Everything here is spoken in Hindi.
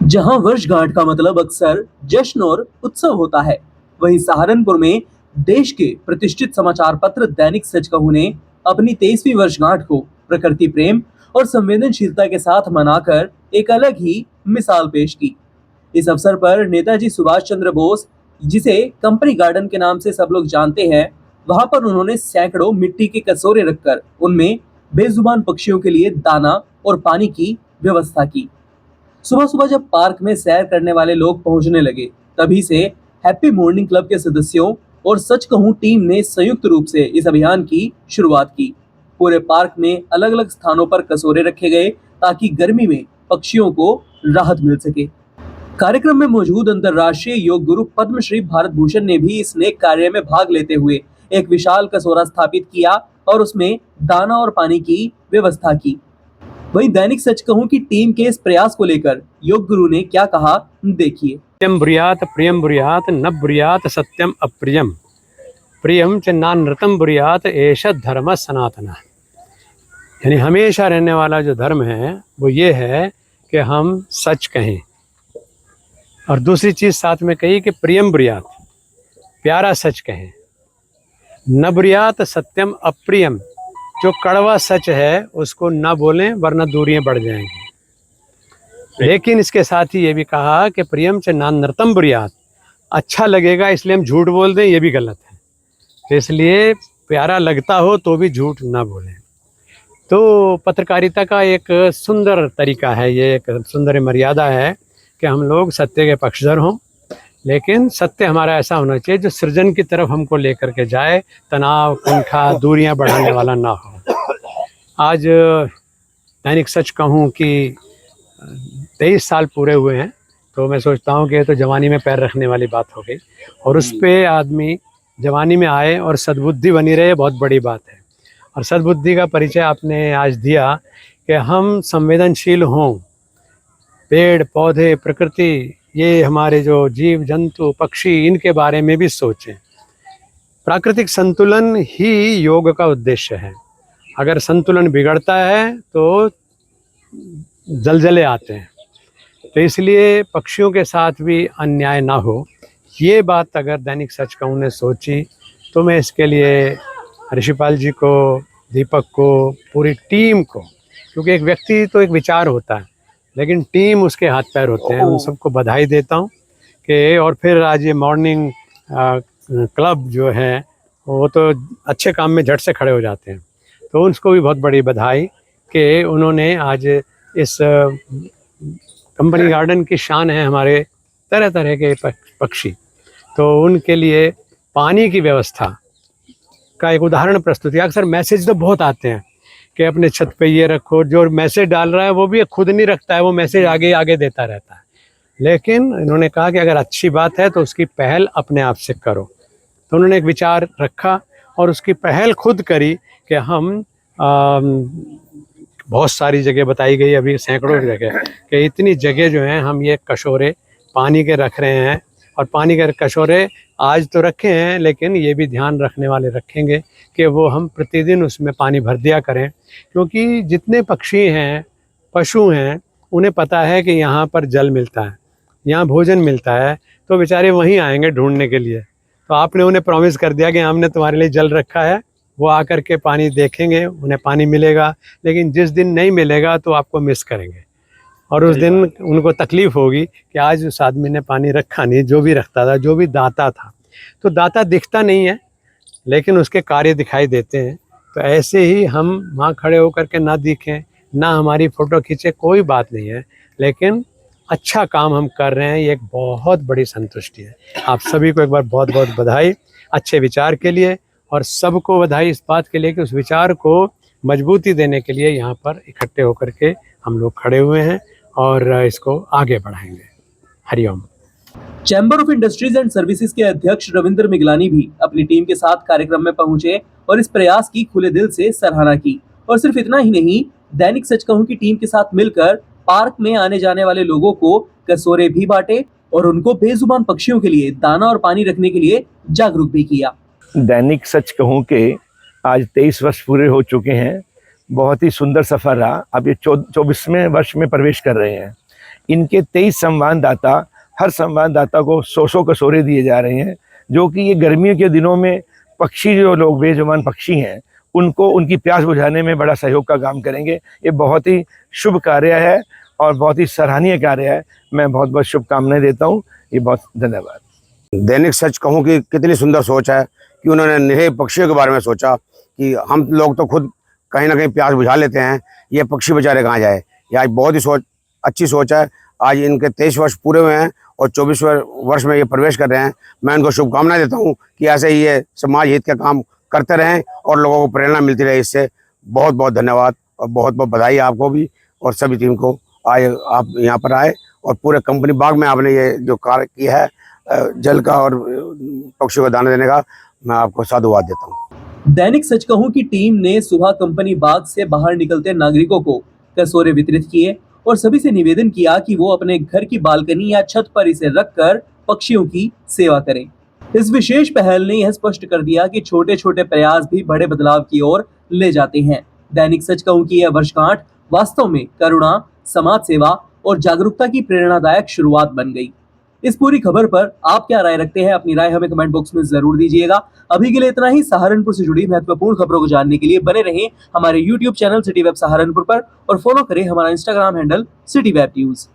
जहां वर्षगांठ का मतलब अक्सर जश्न और उत्सव होता है, वहीं सहारनपुर में देश के प्रतिष्ठित समाचार पत्र दैनिक सच कहूं ने अपनी 23वीं वर्षगांठ को प्रकृति प्रेम और संवेदनशीलता के साथ मनाकर एक अलग ही मिसाल पेश की। इस अवसर पर नेताजी सुभाष चंद्र बोस, जिसे कंपनी गार्डन के नाम से सब लोग जानते हैं, वहां पर उन्होंने सैकड़ों मिट्टी के कटोरे रखकर उनमें बेजुबान पक्षियों के लिए दाना और पानी की व्यवस्था की। सुबह सुबह जब पार्क में सैर करने वाले लोग पहुंचने लगे, तभी से हैप्पी मॉर्निंग क्लब के सदस्यों और सच कहूं टीम ने संयुक्त रूप से इस अभियान की शुरुआत की। पूरे पार्क में अलग अलग स्थानों पर कटोरे रखे गए ताकि गर्मी में पक्षियों को राहत मिल सके। कार्यक्रम में मौजूद अंतर्राष्ट्रीय योग गुरु पद्मश्री भारत भूषण ने भी इस नेक कार्य में भाग लेते हुए एक विशाल कटोरा स्थापित किया और उसमें दाना और पानी की व्यवस्था की। वहीं दैनिक सच कहूं की टीम के इस प्रयास को लेकर योग गुरु ने क्या कहा, देखिए। प्रियम ब्रूयात न ब्रूयात सत्यम अप्रियम प्रियम च नानृतम ब्रूयात एष धर्म सनातन। यानी हमेशा रहने वाला जो धर्म है वो ये है कि हम सच कहें, और दूसरी चीज़ साथ में कही कि प्रियम ब्रूयात, प्यारा सच कहें, न ब्रूयात सत्यम अप्रियम, जो कड़वा सच है उसको ना बोलें वरना दूरियां बढ़ जाएंगी। लेकिन इसके साथ ही ये भी कहा कि प्रियम च नानृतम ब्रूयात, अच्छा लगेगा इसलिए हम झूठ बोल दें, ये भी गलत है। तो इसलिए प्यारा लगता हो तो भी झूठ ना बोलें। तो पत्रकारिता का एक सुंदर तरीका है, ये एक सुंदर मर्यादा है कि हम लोग सत्य के पक्षधर हों, लेकिन सत्य हमारा ऐसा होना चाहिए जो सृजन की तरफ हमको लेकर के जाए, तनाव, कुंठा, दूरियां बढ़ाने वाला ना हो। आज दैनिक सच कहूँ कि 23 साल पूरे हुए हैं, तो मैं सोचता हूँ कि ये तो जवानी में पैर रखने वाली बात हो गई, और उस पर आदमी जवानी में आए और सद्बुद्धि बनी रहे, बहुत बड़ी बात है। और सद्बुद्धि का परिचय आपने आज दिया कि हम संवेदनशील हों, पेड़ पौधे, प्रकृति, ये हमारे जो जीव जंतु पक्षी, इनके बारे में भी सोचें। प्राकृतिक संतुलन ही योग का उद्देश्य है। अगर संतुलन बिगड़ता है तो जलजले आते हैं। तो इसलिए पक्षियों के साथ भी अन्याय ना हो, ये बात अगर दैनिक सच कहूं ने सोची, तो मैं इसके लिए ऋषिपाल जी को, दीपक को, पूरी टीम को, क्योंकि एक व्यक्ति तो एक विचार होता है लेकिन टीम उसके हाथ पैर होते हैं, उन सबको बधाई देता हूँ कि। और फिर आज ये मॉर्निंग क्लब जो है वो तो अच्छे काम में झट से खड़े हो जाते हैं, तो उनको भी बहुत बड़ी बधाई कि उन्होंने आज इस कंपनी गार्डन की शान है हमारे तरह तरह के पक्षी, तो उनके लिए पानी की व्यवस्था का एक उदाहरण प्रस्तुत किया। अक्सर मैसेज तो बहुत आते हैं कि अपने छत पे ये रखो, जो मैसेज डाल रहा है वो भी खुद नहीं रखता है, वो मैसेज आगे आगे देता रहता है। लेकिन इन्होंने कहा कि अगर अच्छी बात है तो उसकी पहल अपने आप से करो। तो उन्होंने एक विचार रखा और उसकी पहल खुद करी कि हम बहुत सारी जगह बताई गई, अभी सैकड़ों जगह, कि इतनी जगह जो हैं हम ये कटोरे पानी के रख रहे हैं। और पानी के कटोरे आज तो रखे हैं, लेकिन ये भी ध्यान रखने वाले रखेंगे कि वो हम प्रतिदिन उसमें पानी भर दिया करें, क्योंकि जितने पक्षी हैं, पशु हैं, उन्हें पता है कि यहाँ पर जल मिलता है, यहाँ भोजन मिलता है, तो बेचारे वहीं आएंगे ढूंढने के लिए। तो आपने उन्हें प्रॉमिस कर दिया कि हमने तुम्हारे लिए जल रखा है, वो आकर के पानी देखेंगे, उन्हें पानी मिलेगा। लेकिन जिस दिन नहीं मिलेगा तो आपको मिस करेंगे, और उस दिन उनको तकलीफ़ होगी कि आज उस आदमी ने पानी रखा नहीं, जो भी रखता था, जो भी दाता था। तो दाता दिखता नहीं है लेकिन उसके कार्य दिखाई देते हैं। तो ऐसे ही हम वहाँ खड़े होकर के ना दिखें, ना हमारी फ़ोटो खींचे, कोई बात नहीं है, लेकिन अच्छा काम हम कर रहे हैं, ये एक बहुत बड़ी संतुष्टि है। आप सभी को एक बार बहुत बहुत बधाई अच्छे विचार के लिए, और सबको बधाई इस बात के लिए कि उस विचार को मजबूती देने के लिए यहाँ पर इकट्ठे होकर के हम लोग खड़े हुए हैं और इसको आगे बढ़ाएंगे। Hariom. Chamber of industries and services के अध्यक्ष रविंद्र मिगलानी भी अपनी टीम के साथ कार्यक्रम में पहुंचे और इस प्रयास की खुले दिल से सराहना की। और सिर्फ इतना ही नहीं, दैनिक सच कहूं की टीम के साथ मिलकर पार्क में आने जाने वाले लोगों को कटोरे भी बांटे और उनको बेजुबान पक्षियों के लिए दाना और पानी रखने के लिए जागरूक भी किया। दैनिक सच कहूं के आज 23 वर्ष पूरे हो चुके हैं। बहुत ही सुंदर सफर रहा। अब ये 24वें वर्ष में प्रवेश कर रहे हैं। इनके 23 संवाददाता, हर संवाददाता को 100 कटोरे दिए जा रहे हैं, जो कि ये गर्मियों के दिनों में पक्षी, जो लोग बेजुबान पक्षी हैं, उनको उनकी प्यास बुझाने में बड़ा सहयोग का काम करेंगे। ये बहुत ही शुभ कार्य है और बहुत ही सराहनीय कार्य है। मैं बहुत बहुत शुभकामनाएं देता हूँ। ये बहुत धन्यवाद। दैनिक सच कहूँ कि कितनी सुंदर सोच है कि उन्होंने निरीह पक्षियों के बारे में सोचा कि हम लोग तो खुद कहीं ना कहीं प्यास बुझा लेते हैं, ये पक्षी बेचारे कहाँ जाए। ये आज बहुत ही अच्छी सोच है। आज इनके 23 वर्ष पूरे हुए हैं और 24वें वर्ष में ये प्रवेश कर रहे हैं। मैं इनको शुभकामनाएं देता हूँ कि ऐसे ही ये समाज हित का काम करते रहें और लोगों को प्रेरणा मिलती रहे। इससे बहुत बहुत धन्यवाद और बहुत बहुत बधाई आपको भी और सभी टीम को। आए, आप यहाँ पर आए और पूरे कंपनी बाग में आपने ये जो कार्य किया है जल का और पक्षियों को दाना देने का, मैं आपको साधुवाद देता हूँ। दैनिक सच कहूं की टीम ने सुबह कंपनी बाग से बाहर निकलते नागरिकों को कसोरे वितरित किए और सभी से निवेदन किया कि वो अपने घर की बालकनी या छत पर इसे रखकर पक्षियों की सेवा करें। इस विशेष पहल ने यह स्पष्ट कर दिया कि छोटे छोटे प्रयास भी बड़े बदलाव की ओर ले जाते हैं। दैनिक सच कहूं की यह वर्षगांठ वास्तव में करुणा, समाज सेवा और जागरूकता की प्रेरणादायक शुरुआत बन गई। इस पूरी खबर पर आप क्या राय रखते हैं? अपनी राय हमें कमेंट बॉक्स में जरूर दीजिएगा। अभी के लिए इतना ही। सहारनपुर से जुड़ी महत्वपूर्ण खबरों को जानने के लिए बने रहें हमारे YouTube channel city web Saharanpur पर और फॉलो करें हमारा Instagram handle city web news.